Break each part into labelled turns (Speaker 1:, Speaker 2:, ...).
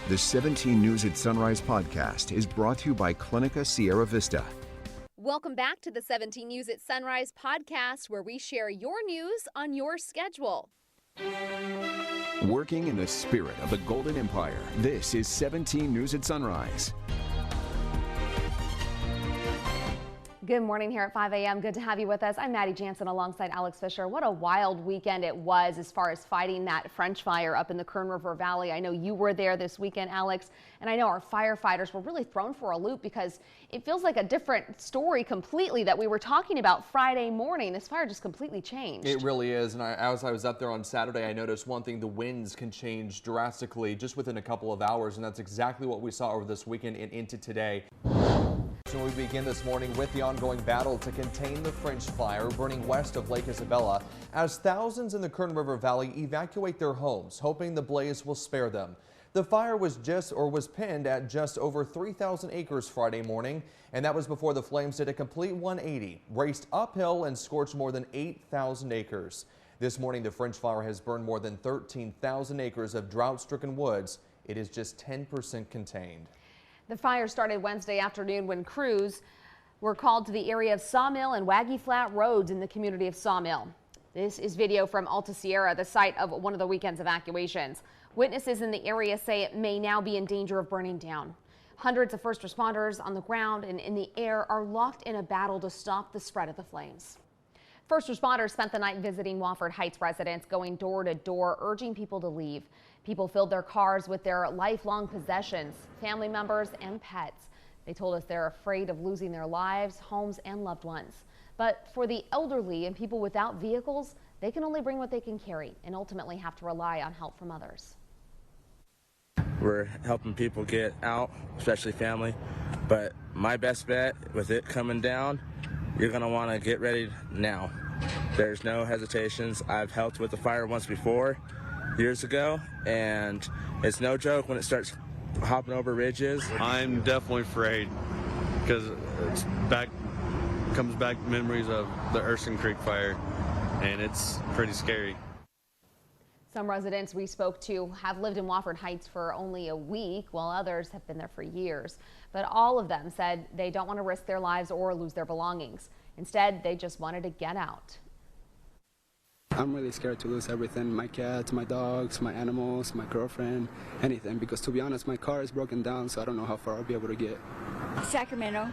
Speaker 1: The 17 News at Sunrise podcast is brought to you by Clinica Sierra Vista.
Speaker 2: Welcome back to the 17 News at Sunrise podcast, where we share your news on your schedule.
Speaker 1: Working in the spirit of the Golden Empire, this is 17 News at Sunrise.
Speaker 3: Good morning here at 5 a.m. Good to have you with us. I'm Maddie Jansen alongside Alex Fisher. What a wild weekend it was as far as fighting that French fire up in the Kern River Valley. I know you were there this weekend, Alex, and I know our firefighters were really thrown for a loop because it feels like a different story completely that we were talking about Friday morning. This fire just completely changed.
Speaker 4: It really is, and as I was up there on Saturday, I noticed one thing: the winds can change drastically just within a couple of hours, and that's exactly what we saw over this weekend and into today. So we begin this morning with the ongoing battle to contain the French fire burning west of Lake Isabella as thousands in the Kern River Valley evacuate their homes, hoping the blaze will spare them. The fire was pinned at just over 3,000 acres Friday morning, and that was before the flames did a complete 180, raced uphill and scorched more than 8,000 acres. This morning, the French fire has burned more than 13,000 acres of drought-stricken woods. It is just 10% contained.
Speaker 3: The fire started Wednesday afternoon when crews were called to the area of Sawmill and Waggy Flat roads in the community of Sawmill. This is video from Alta Sierra, the site of one of the weekend's evacuations. Witnesses in the area say it may now be in danger of burning down. Hundreds of first responders on the ground and in the air are locked in a battle to stop the spread of the flames. First responders spent the night visiting Wofford Heights residents, going door to door, urging people to leave. People filled their cars with their lifelong possessions, family members and pets. They told us they're afraid of losing their lives, homes, and loved ones. But for the elderly and people without vehicles, they can only bring what they can carry and ultimately have to rely on help from others.
Speaker 5: We're helping people get out, especially family. But my best bet with it coming down, you're going to want to get ready now. There's no hesitations. I've helped with the fire once before, years ago, and it's no joke when it starts hopping over ridges.
Speaker 6: I'm definitely afraid because comes back memories of the Erskine Creek fire, and it's pretty scary.
Speaker 3: Some residents we spoke to have lived in Wofford Heights for only a week, while others have been there for years. But all of them said they don't want to risk their lives or lose their belongings. Instead, they just wanted to get out.
Speaker 7: I'm really scared to lose everything, my cats, my dogs, my animals, my girlfriend, anything, because to be honest, my car is broken down, so I don't know how far I'll be able to get.
Speaker 8: Sacramento,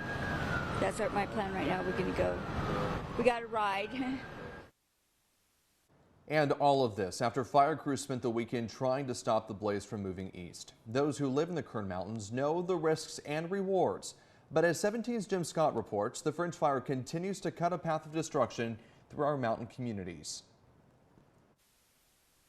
Speaker 8: that's my plan right now. We're going to go. We got a ride.
Speaker 4: And all of this after fire crews spent the weekend trying to stop the blaze from moving east. Those who live in the Kern Mountains know the risks and rewards. But as 17's Jim Scott reports, the French fire continues to cut a path of destruction through our mountain communities.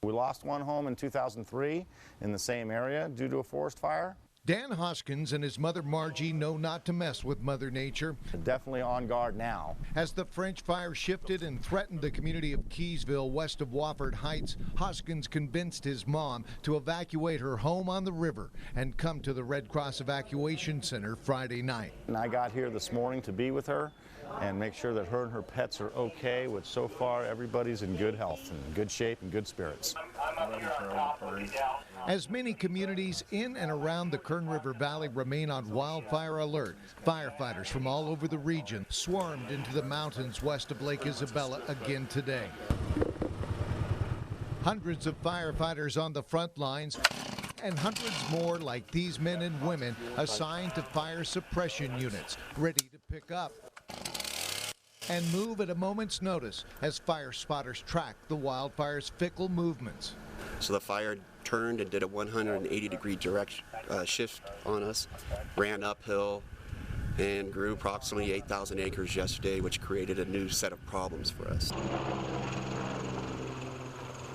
Speaker 9: We lost one home in 2003 in the same area due to a forest fire.
Speaker 10: Dan Hoskins and his mother Margie know not to mess with Mother Nature.
Speaker 9: Definitely on guard now.
Speaker 10: As the French fire shifted and threatened the community of Keysville west of Wofford Heights, Hoskins convinced his mom to evacuate her home on the river and come to the Red Cross Evacuation Center Friday night.
Speaker 9: And I got here this morning to be with her and make sure that her and her pets are okay, which so far everybody's in good health and good shape and good spirits.
Speaker 10: As many communities in and around the Kern River Valley remain on wildfire alert, firefighters from all over the region swarmed into the mountains west of Lake Isabella again today. Hundreds of firefighters on the front lines and hundreds more like these men and women assigned to fire suppression units, ready to pick up and move at a moment's notice as fire spotters track the wildfire's fickle movements.
Speaker 11: So the fire turned and did a 180-degree direction shift on us, ran uphill, and grew approximately 8,000 acres yesterday, which created a new set of problems for us.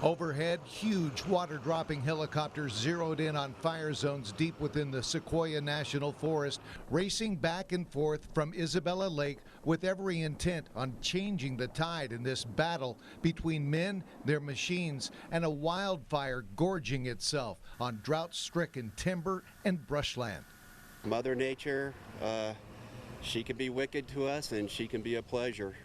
Speaker 10: Overhead, huge water-dropping helicopters zeroed in on fire zones deep within the Sequoia National Forest, racing back and forth from Isabella Lake with every intent on changing the tide in this battle between men, their machines, and a wildfire gorging itself on drought-stricken timber and brushland.
Speaker 11: Mother Nature, she can be wicked to us and she can be a pleasure.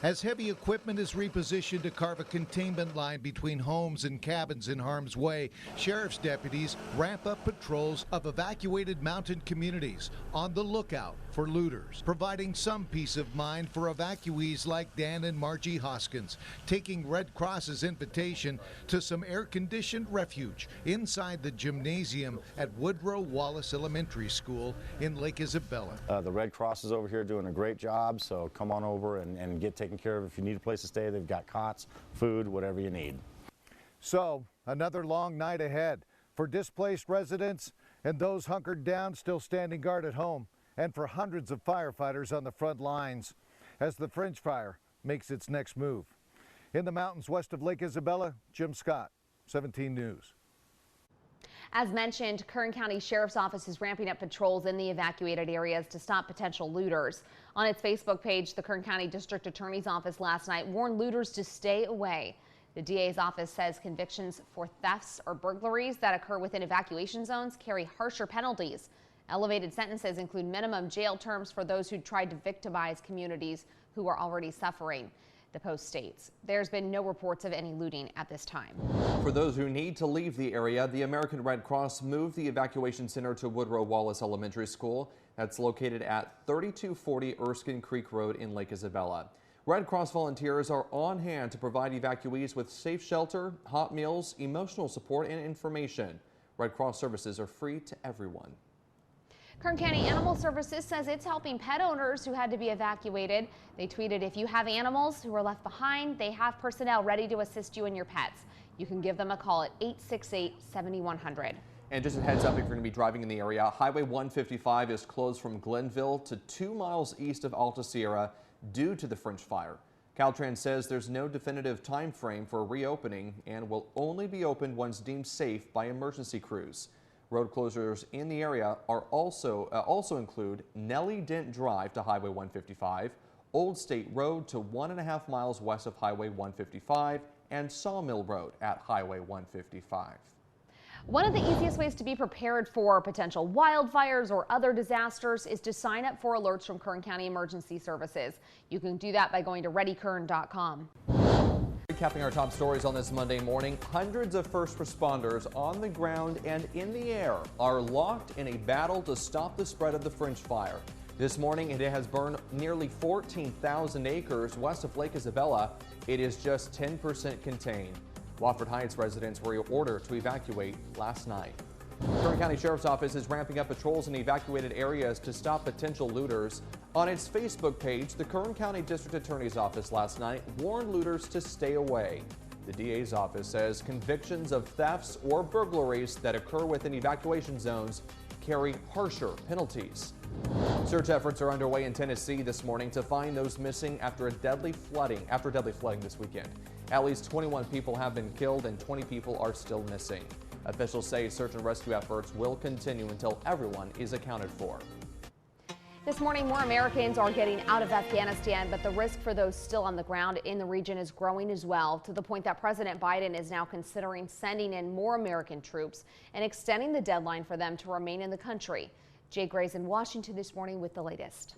Speaker 10: As heavy equipment is repositioned to carve a containment line between homes and cabins in harm's way, sheriff's deputies ramp up patrols of evacuated mountain communities on the lookout for looters, providing some peace of mind for evacuees like Dan and Margie Hoskins, taking Red Cross's invitation to some air-conditioned refuge inside the gymnasium at Woodrow Wallace Elementary School in Lake Isabella.
Speaker 9: The Red Cross is over here doing a great job, so come on over and get taken care of. If you need a place to stay, they've got cots, food, whatever you need.
Speaker 10: So, another long night ahead for displaced residents and those hunkered down still standing guard at home, and for hundreds of firefighters on the front lines as the French fire makes its next move. In the mountains west of Lake Isabella, Jim Scott, 17 News.
Speaker 3: As mentioned, Kern County Sheriff's Office is ramping up patrols in the evacuated areas to stop potential looters. On its Facebook page, the Kern County District Attorney's Office last night warned looters to stay away. The DA's office says convictions for thefts or burglaries that occur within evacuation zones carry harsher penalties. Elevated sentences include minimum jail terms for those who tried to victimize communities who are already suffering. The Post states there's been no reports of any looting at this time.
Speaker 4: For those who need to leave the area, the American Red Cross moved the evacuation center to Woodrow Wallace Elementary School. That's located at 3240 Erskine Creek Road in Lake Isabella. Red Cross volunteers are on hand to provide evacuees with safe shelter, hot meals, emotional support, and information. Red Cross services are free to everyone.
Speaker 3: Kern County Animal Services says it's helping pet owners who had to be evacuated. They tweeted, if you have animals who are left behind, they have personnel ready to assist you and your pets. You can give them a call at 868-7100.
Speaker 4: And just a heads up, if you're going to be driving in the area, Highway 155 is closed from Glenville to 2 miles east of Alta Sierra due to the French fire. Caltrans says there's no definitive time frame for reopening and will only be opened once deemed safe by emergency crews. Road closures in the area are also include Nellie Dent Drive to Highway 155, Old State Road to 1.5 miles west of Highway 155, and Sawmill Road at Highway 155.
Speaker 3: One of the easiest ways to be prepared for potential wildfires or other disasters is to sign up for alerts from Kern County Emergency Services. You can do that by going to readykern.com.
Speaker 4: Recapping our top stories on this Monday morning, hundreds of first responders on the ground and in the air are locked in a battle to stop the spread of the French fire. This morning, it has burned nearly 14,000 acres west of Lake Isabella. It is just 10% contained. Wofford Heights residents were ordered to evacuate last night. Kern County Sheriff's Office is ramping up patrols in evacuated areas to stop potential looters. On its Facebook page, the Kern County District Attorney's Office last night warned looters to stay away. The DA's office says convictions of thefts or burglaries that occur within evacuation zones carry harsher penalties. Search efforts are underway in Tennessee this morning to find those missing after deadly flooding this weekend. At least 21 people have been killed and 20 people are still missing. Officials say search and rescue efforts will continue until everyone is accounted for.
Speaker 3: This morning, more Americans are getting out of Afghanistan, but the risk for those still on the ground in the region is growing as well, to the point that President Biden is now considering sending in more American troops and extending the deadline for them to remain in the country. Jay Gray's in Washington this morning with the latest.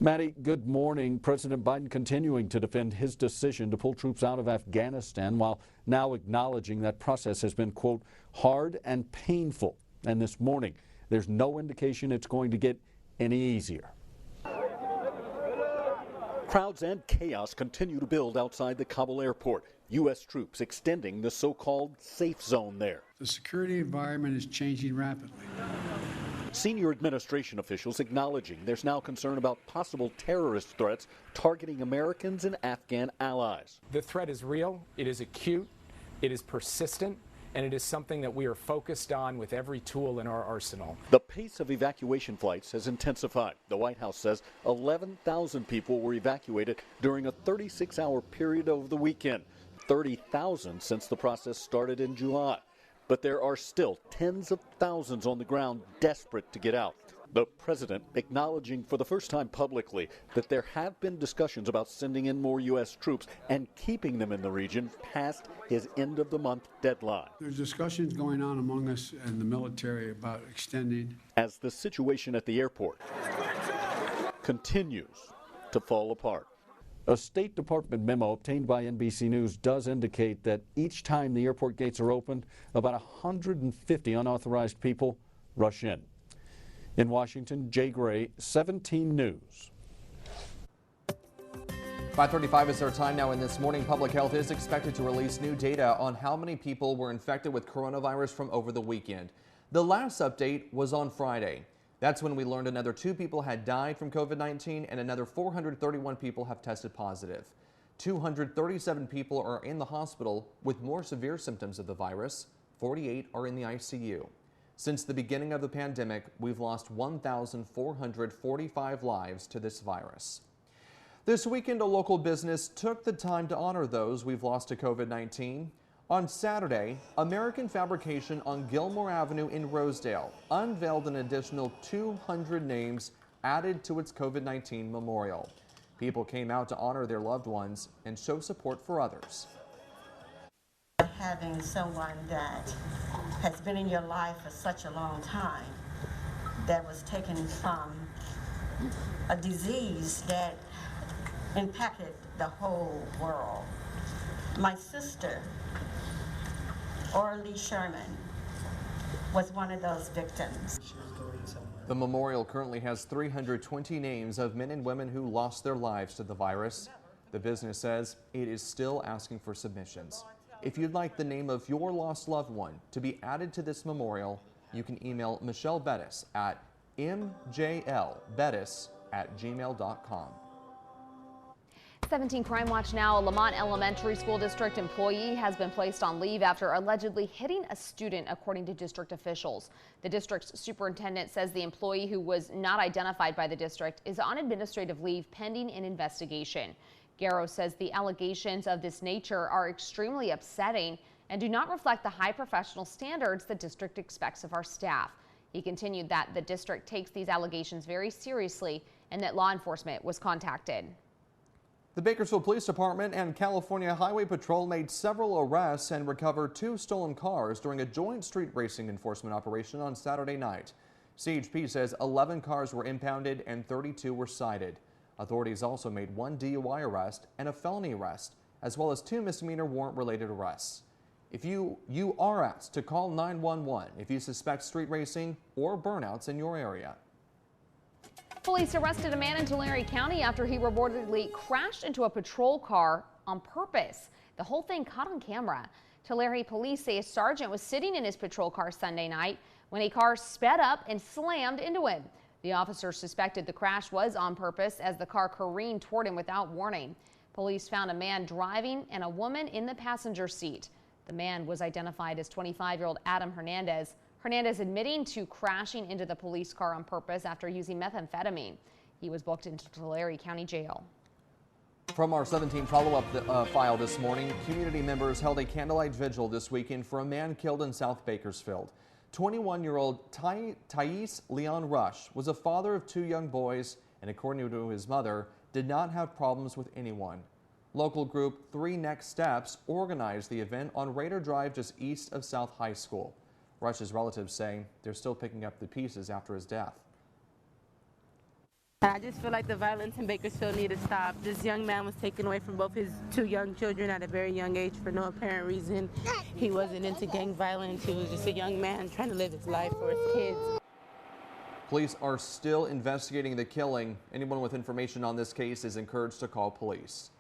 Speaker 12: Maddie, good morning. President Biden continuing to defend his decision to pull troops out of Afghanistan while now acknowledging that process has been, quote, hard and painful. And this morning, there's no indication it's going to get any easier.
Speaker 13: Crowds and chaos continue to build outside the Kabul airport. U.S. troops extending the so-called safe zone there.
Speaker 14: The security environment is changing rapidly.
Speaker 13: Senior administration officials acknowledging there's now concern about possible terrorist threats targeting Americans and Afghan allies.
Speaker 15: The threat is real, it is acute, it is persistent, and it is something that we are focused on with every tool in our arsenal.
Speaker 13: The pace of evacuation flights has intensified. The White House says 11,000 people were evacuated during a 36-hour period over the weekend, 30,000 since the process started in July. But there are still tens of thousands on the ground desperate to get out. The president acknowledging for the first time publicly that there have been discussions about sending in more U.S. troops and keeping them in the region past his end-of-the-month deadline.
Speaker 14: There's discussions going on among us and the military about extending.
Speaker 13: As the situation at the airport continues, to fall apart.
Speaker 12: A State Department memo obtained by NBC News does indicate that each time the airport gates are opened, about 150 unauthorized people rush in. In Washington, Jay Gray, 17 News.
Speaker 4: 5:35 is our time now, and this morning Public Health is expected to release new data on how many people were infected with coronavirus from over the weekend. The last update was on Friday. That's when we learned another 2 people had died from COVID-19 and another 431 people have tested positive. 237 people are in the hospital with more severe symptoms of the virus. 48 are in the ICU. Since the beginning of the pandemic, we've lost 1,445 lives to this virus. This weekend, a local business took the time to honor those we've lost to COVID-19. On Saturday, American Fabrication on Gilmore Avenue in Rosedale unveiled an additional 200 names added to its COVID-19 memorial. People came out to honor their loved ones and show support for others.
Speaker 16: Having someone that has been in your life for such a long time, that was taken from a disease that impacted the whole world. My sister, Orly Sherman, was one of those victims.
Speaker 4: The memorial currently has 320 names of men and women who lost their lives to the virus. The business says it is still asking for submissions. If you'd like the name of your lost loved one to be added to this memorial, you can email Michelle Bettis at mjlbettis@gmail.com.
Speaker 3: 17 Crime Watch now. A Lamont Elementary School District employee has been placed on leave after allegedly hitting a student, according to district officials. The district's superintendent says the employee, who was not identified by the district, is on administrative leave pending an investigation. Garrow says the allegations of this nature are extremely upsetting and do not reflect the high professional standards the district expects of our staff. He continued that the district takes these allegations very seriously and that law enforcement was contacted.
Speaker 4: The Bakersfield Police Department and California Highway Patrol made several arrests and recovered 2 stolen cars during a joint street racing enforcement operation on Saturday night. CHP says 11 cars were impounded and 32 were cited. Authorities also made 1 DUI arrest and a felony arrest, as well as 2 misdemeanor warrant-related arrests. If you are asked to call 911 if you suspect street racing or burnouts in your area.
Speaker 3: Police arrested a man in Tulare County after he reportedly crashed into a patrol car on purpose. The whole thing caught on camera. Tulare police say a sergeant was sitting in his patrol car Sunday night when a car sped up and slammed into him. The officer suspected the crash was on purpose as the car careened toward him without warning. Police found a man driving and a woman in the passenger seat. The man was identified as 25-year-old Adam Hernandez. Hernandez admitting to crashing into the police car on purpose after using methamphetamine. He was booked into Tulare County Jail.
Speaker 4: From our 17 follow-up file this morning, community members held a candlelight vigil this weekend for a man killed in South Bakersfield. 21-year-old Thais Leon Rush was a father of 2 young boys and, according to his mother, did not have problems with anyone. Local group 3 Next Steps organized the event on Raider Drive just east of South High School. Rush's relatives say they're still picking up the pieces after his death.
Speaker 17: I just feel like the violence in Bakersfield needed to stop. This young man was taken away from both his 2 young children at a very young age for no apparent reason. He wasn't into gang violence. He was just a young man trying to live his life for his kids.
Speaker 4: Police are still investigating the killing. Anyone with information on this case is encouraged to call police.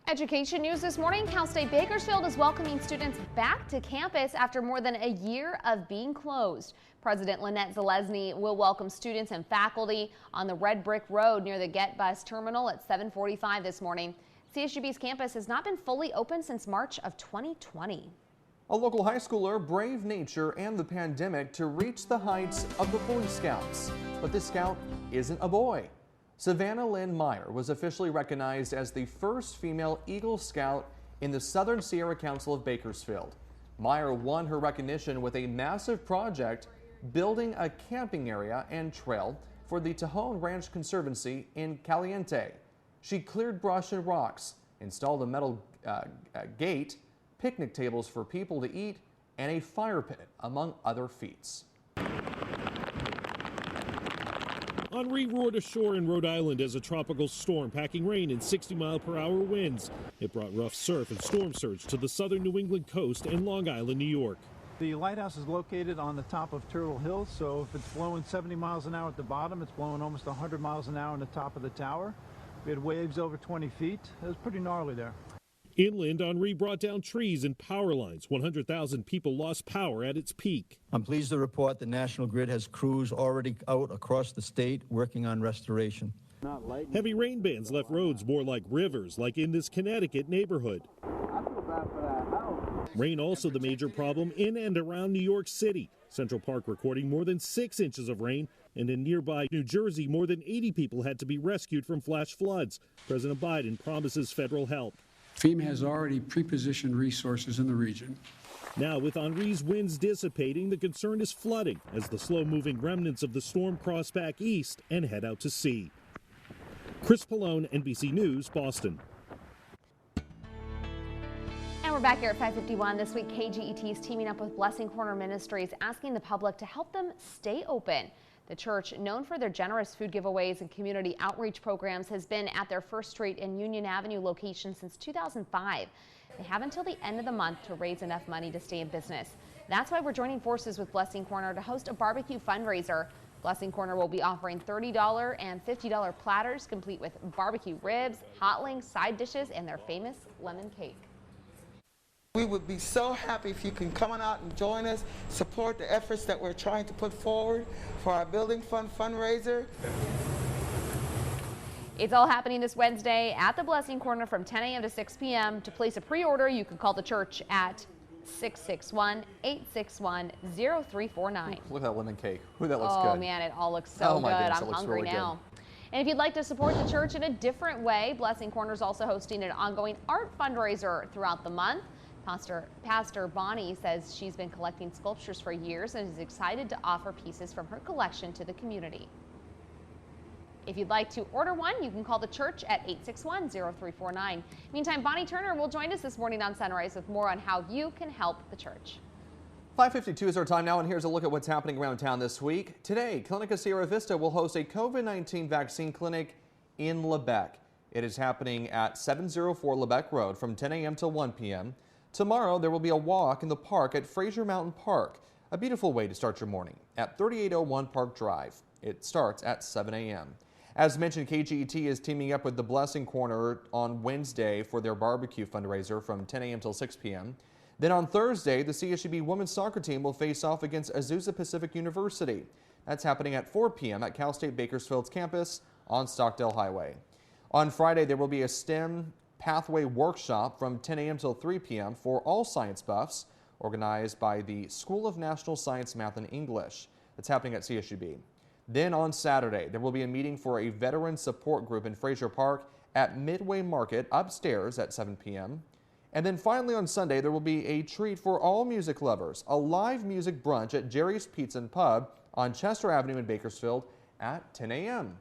Speaker 3: Education news this morning. Cal State Bakersfield is welcoming students back to campus after more than a year of being closed. President Lynette Zalesny will welcome students and faculty on the Red Brick Road near the Get Bus Terminal at 7:45 this morning. CSUB's campus has not been fully open since March of 2020.
Speaker 4: A local high schooler braved nature and the pandemic to reach the heights of the Boy Scouts. But this scout isn't a boy. Savannah Lynn Meyer was officially recognized as the first female Eagle Scout in the Southern Sierra Council of Bakersfield. Meyer won her recognition with a massive project building a camping area and trail for the Tejon Ranch Conservancy in Caliente. She cleared brush and rocks, installed a metal gate, picnic tables for people to eat, and a fire pit, among other feats.
Speaker 18: Henri roared ashore in Rhode Island as a tropical storm, packing rain and 60-mile-per-hour winds. It brought rough surf and storm surge to the southern New England coast and Long Island, New York.
Speaker 19: The lighthouse is located on the top of Turtle Hill, so if it's blowing 70 miles an hour at the bottom, it's blowing almost 100 miles an hour on the top of the tower. We had waves over 20 feet. It was pretty gnarly there.
Speaker 18: Inland, Henri brought down trees and power lines. 100,000 people lost power at its peak.
Speaker 20: I'm pleased to report the National Grid has crews already out across the state working on restoration.
Speaker 18: Heavy rain bands left roads more like rivers, like in this Connecticut neighborhood. Rain also the major problem in and around New York City. Central Park recording more than 6 inches of rain, and in nearby New Jersey, more than 80 people had to be rescued from flash floods. President Biden promises federal help.
Speaker 14: FEMA has already pre-positioned resources in the region.
Speaker 18: Now, with Henri's winds dissipating, the concern is flooding as the slow-moving remnants of the storm cross back east and head out to sea. Chris Pallone, NBC News, Boston.
Speaker 3: And we're back here at 5:51. This week, KGET is teaming up with Blessing Corner Ministries, asking the public to help them stay open. The church, known for their generous food giveaways and community outreach programs, has been at their First Street and Union Avenue location since 2005. They have until the end of the month to raise enough money to stay in business. That's why we're joining forces with Blessing Corner to host a barbecue fundraiser. Blessing Corner will be offering $30 and $50 platters complete with barbecue ribs, hot links, side dishes, and their famous lemon cake.
Speaker 21: We would be so happy if you can come on out and join us, support the efforts that we're trying to put forward for our Building Fund fundraiser.
Speaker 3: It's all happening this Wednesday at the Blessing Corner from 10 a.m. to 6 p.m. To place a pre-order, you can call the church at 661-861-0349.
Speaker 4: Look at that lemon cake. Ooh, that looks
Speaker 3: good. Oh,
Speaker 4: good.
Speaker 3: man, it all looks so good.
Speaker 4: Goodness,
Speaker 3: I'm hungry
Speaker 4: really
Speaker 3: now. And if you'd like to support the church in a different way, Blessing Corner is also hosting an ongoing art fundraiser throughout the month. Pastor Bonnie says she's been collecting sculptures for years and is excited to offer pieces from her collection to the community. If you'd like to order one, you can call the church at 861-0349. Meantime, Bonnie Turner will join us this morning on Sunrise with more on how you can help the church.
Speaker 4: 5:52 is our time now, and here's a look at what's happening around town this week. Today, Clinica Sierra Vista will host a COVID-19 vaccine clinic in Lebec. It is happening at 704 Lebec Road from 10 a.m. to 1 p.m. Tomorrow, there will be a walk in the park at Fraser Mountain Park, a beautiful way to start your morning at 3801 Park Drive. It starts at 7 a.m. As mentioned, KGET is teaming up with the Blessing Corner on Wednesday for their barbecue fundraiser from 10 a.m. till 6 p.m. Then on Thursday, the CSUB women's soccer team will face off against Azusa Pacific University. That's happening at 4 p.m. at Cal State Bakersfield's campus on Stockdale Highway. On Friday, there will be a STEM Pathway workshop from 10 a.m. till 3 p.m. for all science buffs, organized by the School of National Science, Math, and English. It's happening at CSUB. Then on Saturday, there will be a meeting for a veteran support group in Fraser Park at Midway Market upstairs at 7 p.m. And then finally on Sunday, there will be a treat for all music lovers, a live music brunch at Jerry's Pizza and Pub on Chester Avenue in Bakersfield at 10 a.m.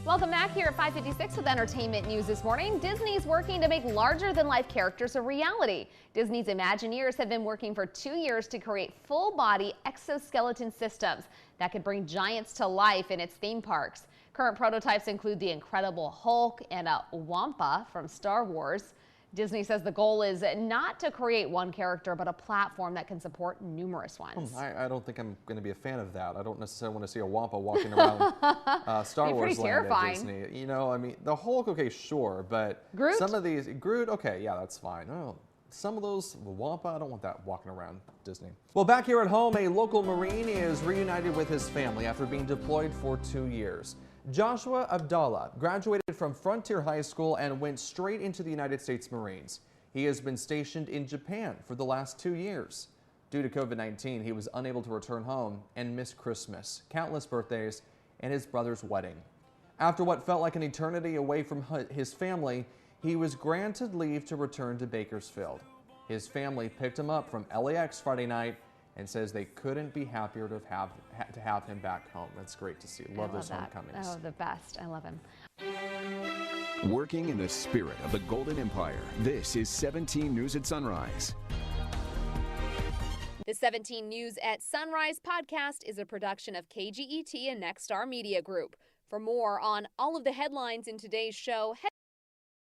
Speaker 3: Welcome back here at 5:56 with entertainment news this morning. Disney's working to make larger-than-life characters a reality. Disney's Imagineers have been working for 2 years to create full-body exoskeleton systems that could bring giants to life in its theme parks. Current prototypes include the Incredible Hulk and a Wampa from Star Wars. Disney says the goal is not to create one character, but a platform that can support numerous ones.
Speaker 4: I don't think I'm going to be a fan of that. I don't necessarily want to see a Wampa walking around Star Wars land at Disney. You know, I mean, the Hulk, okay, sure, but
Speaker 3: Groot?
Speaker 4: Some of these, Groot, okay, yeah, that's fine. Oh, some of those, Wampa, I don't want that walking around Disney. Well, back here at home, a local Marine is reunited with his family after being deployed for 2 years. Joshua Abdallah graduated from Frontier High School and went straight into the United States Marines. He has been stationed in Japan for the last 2 years. Due to COVID-19, he was unable to return home and missed Christmas, countless birthdays, and his brother's wedding. After what felt like an eternity away from his family, he was granted leave to return to Bakersfield. His family picked him up from LAX Friday night and says they couldn't be happier to have him back home. That's great to see. Love those homecomings.
Speaker 3: Oh, the best. I love him.
Speaker 1: Working in the spirit of the Golden Empire, this is 17 News at Sunrise.
Speaker 3: The 17 News at Sunrise podcast is a production of KGET and Nexstar Media Group. For more on all of the headlines in today's show, head